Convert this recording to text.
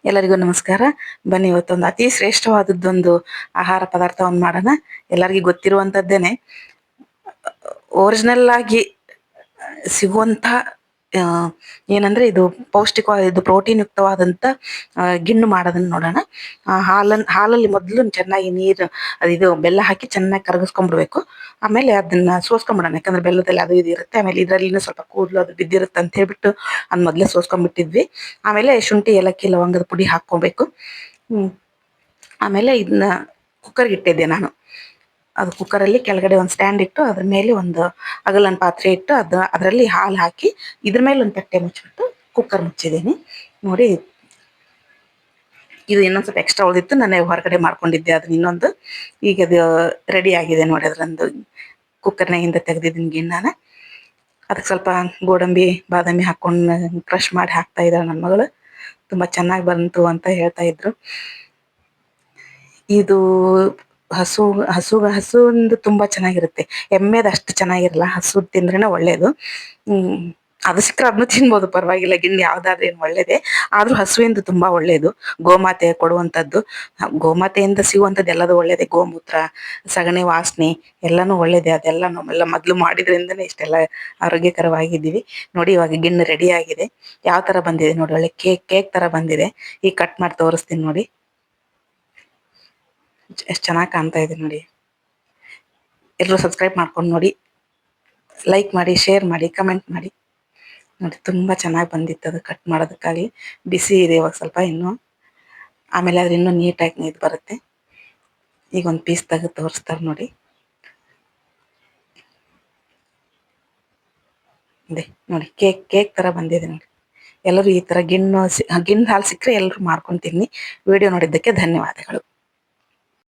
ಎಲ್ಲರಿಗೂ ನಮಸ್ಕಾರ. ಬನ್ನಿ ಇವತ್ತೊಂದು ಅತಿ ಶ್ರೇಷ್ಠವಾದದ್ದೊಂದು ಆಹಾರ ಪದಾರ್ಥವನ್ನು ಮಾಡೋಣ. ಎಲ್ಲರಿಗೂ ಗೊತ್ತಿರುವಂಥದ್ದೇನೆ. ಒರಿಜಿನಲ್ ಆಗಿ ಸಿಗುವಂಥ ಆ, ಏನಂದ್ರೆ ಇದು ಪೌಷ್ಟಿಕವಾದ ಇದು ಪ್ರೋಟೀನ್ ಯುಕ್ತವಾದಂಥ ಗಿಣ್ಣು ಮಾಡೋದನ್ನ ನೋಡೋಣ. ಹಾಲಲ್ಲಿ ಮೊದಲು ಚೆನ್ನಾಗಿ ನೀರು ಇದು ಬೆಲ್ಲ ಹಾಕಿ ಚೆನ್ನಾಗಿ ಕರಗಿಸ್ಕೊಂಡ್ಬಿಡ್ಬೇಕು. ಆಮೇಲೆ ಅದನ್ನ ಸೋಸ್ಕೊಂಡ್ಬಿಡೋಣ, ಯಾಕಂದ್ರೆ ಬೆಲ್ಲದಲ್ಲಿ ಅದು ಇದು ಇರುತ್ತೆ. ಆಮೇಲೆ ಇದರಲ್ಲಿನೂ ಸ್ವಲ್ಪ ಕೂದಲು ಅದು ಬಿದ್ದಿರುತ್ತೆ ಅಂತ ಹೇಳ್ಬಿಟ್ಟು ಅದ್ ಮೊದಲೇ ಸೋಸ್ಕೊಂಡ್ಬಿಟ್ಟಿದ್ವಿ. ಆಮೇಲೆ ಶುಂಠಿ ಏಲಕ್ಕಿ ಲವಂಗದ ಪುಡಿ ಹಾಕ್ಕೊಬೇಕು. ಆಮೇಲೆ ಇದನ್ನ ಕುಕ್ಕರ್ಗೆ ಇಟ್ಟಿದ್ದೆ ನಾನು. ಅದು ಕುಕ್ಕರಲ್ಲಿ ಕೆಳಗಡೆ ಒಂದು ಸ್ಟ್ಯಾಂಡ್ ಇಟ್ಟು ಅದ್ರ ಮೇಲೆ ಒಂದು ಅಗಲನ್ ಪಾತ್ರೆ ಇಟ್ಟು ಅದರಲ್ಲಿ ಹಾಲು ಹಾಕಿ ಇದ್ರ ಮೇಲೆ ಒಂದು ತಟ್ಟೆ ಮುಚ್ಚಿಬಿಟ್ಟು ಕುಕ್ಕರ್ ಮುಚ್ಚಿದ್ದೀನಿ. ನೋಡಿ, ಇದು ಇನ್ನೊಂದು ಸ್ವಲ್ಪ ಎಕ್ಸ್ಟ್ರಾ ಉಳಿದಿತ್ತು, ನಾನು ಹೊರಗಡೆ ಮಾಡ್ಕೊಂಡಿದ್ದೆ ಅದನ್ನ ಇನ್ನೊಂದು. ಈಗ ಅದು ರೆಡಿ ಆಗಿದೆ ನೋಡಿ. ಅದರಂದು ಕುಕ್ಕರ್ನಾಗಿಂದ ತೆಗೆದಿದ್ದೀನಿ ಗಿಣ್ಣನ. ಅದಕ್ಕೆ ಸ್ವಲ್ಪ ಗೋಡಂಬಿ ಬಾದಾಮಿ ಹಾಕೊಂಡು ಕ್ರಷ್ ಮಾಡಿ ಹಾಕ್ತಾ ಇದ್ದಾಳೆ ನನ್ನ ಮಗಳು. ತುಂಬಾ ಚೆನ್ನಾಗಿ ಬಂತು ಅಂತ ಹೇಳ್ತಾ ಇದ್ರು. ಇದು ಹಸುವಿಂದು ತುಂಬಾ ಚೆನ್ನಾಗಿರುತ್ತೆ. ಎಮ್ಮೆದು ಅಷ್ಟು ಚೆನ್ನಾಗಿರಲ್ಲ. ಹಸು ತಿಂದ್ರೇನೆ ಒಳ್ಳೇದು. ಅದು ಸಿಕ್ಕರೆ ಅದನ್ನು ತಿನ್ಬೋದು, ಪರವಾಗಿಲ್ಲ. ಗಿಣ್ಣು ಯಾವ್ದಾದ್ರೂ ಏನು ಒಳ್ಳೇದೇ, ಆದ್ರೂ ಹಸುವಿಂದು ತುಂಬಾ ಒಳ್ಳೇದು. ಗೋಮಾತೆ ಕೊಡುವಂಥದ್ದು, ಗೋಮಾತೆಯಿಂದ ಸಿಗುವಂಥದ್ದು ಎಲ್ಲದೂ ಒಳ್ಳೇದೇ. ಗೋಮೂತ್ರ, ಸಗಣಿ ವಾಸನೆ ಎಲ್ಲಾನು ಒಳ್ಳೇದೇ. ಅದೆಲ್ಲ ನಾವೆಲ್ಲ ಮೊದಲು ಮಾಡಿದ್ರಿಂದನೇ ಇಷ್ಟೆಲ್ಲ ಆರೋಗ್ಯಕರವಾಗಿದ್ದೀವಿ. ನೋಡಿ, ಇವಾಗ ಗಿಣ್ಣು ರೆಡಿ ಆಗಿದೆ. ಯಾವ ತರ ಬಂದಿದೆ ನೋಡಿ, ಒಳ್ಳೆ ಕೇಕ್ ತರ ಬಂದಿದೆ. ಈಗ ಕಟ್ ಮಾಡಿ ತೋರಿಸ್ತೀನಿ ನೋಡಿ. ಎಷ್ಟು ಚೆನ್ನಾಗಿ ಕಾಣ್ತಾ ಇದೆ ನೋಡಿ. ಎಲ್ಲರೂ ಸಬ್ಸ್ಕ್ರೈಬ್ ಮಾಡ್ಕೊಂಡು ನೋಡಿ, ಲೈಕ್ ಮಾಡಿ, ಶೇರ್ ಮಾಡಿ, ಕಮೆಂಟ್ ಮಾಡಿ. ನೋಡಿ, ತುಂಬಾ ಚೆನ್ನಾಗಿ ಬಂದಿತ್ತು. ಅದು ಕಟ್ ಮಾಡೋದಕ್ಕಾಗಿ ಬಿಸಿ ಇದೆ ಇವಾಗ ಸ್ವಲ್ಪ ಇನ್ನು. ಆಮೇಲೆ ಅದ್ರ ಇನ್ನೂ ನೀಟಾಗಿ ಇದು ಬರುತ್ತೆ. ಈಗ ಒಂದು ಪೀಸ್ ತೆಗೆದು ತೋರಿಸ್ತಾರೆ ನೋಡಿ. ಇದೆ ನೋಡಿ, ಕೇಕ್ ತರ ಬಂದಿದೆ ನೋಡಿ. ಎಲ್ಲರೂ ಈ ತರ ಗಿಣ್ಣು ಹಾಲು ಸಿಕ್ಕರೆ ಎಲ್ಲರೂ ಮಾಡ್ಕೊಂಡು ತಿನ್ನಿ. ವಿಡಿಯೋ ನೋಡಿದ್ದಕ್ಕೆ ಧನ್ಯವಾದಗಳು.